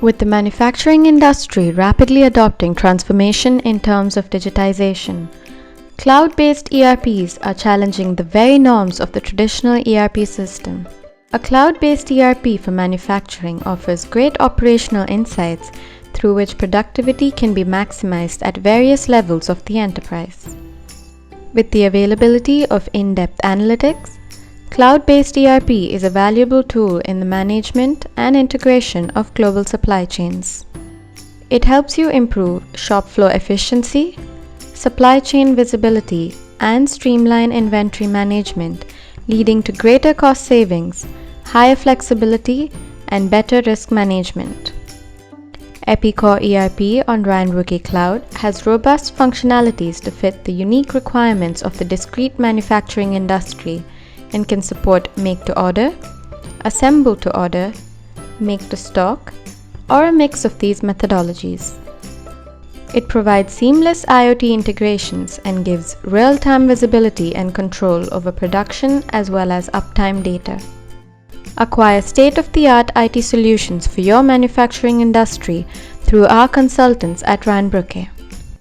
With the manufacturing industry rapidly adopting transformation in terms of digitization, cloud-based ERPs are challenging the very norms of the traditional ERP system. A cloud-based ERP for manufacturing offers great operational insights through which productivity can be maximized at various levels of the enterprise. With the availability of in-depth analytics, cloud-based ERP is a valuable tool in the management and integration of global supply chains. It helps you improve shop floor efficiency, supply chain visibility, and streamline inventory management, leading to greater cost savings, higher flexibility, and better risk management. Epicor ERP on Reinbrücke Cloud has robust functionalities to fit the unique requirements of the discrete manufacturing industry and can support make-to-order, assemble-to-order, make-to-stock, or a mix of these methodologies. It provides seamless IoT integrations and gives real-time visibility and control over production as well as uptime data. Acquire state-of-the-art IT solutions for your manufacturing industry through our consultants at Reinbrücke.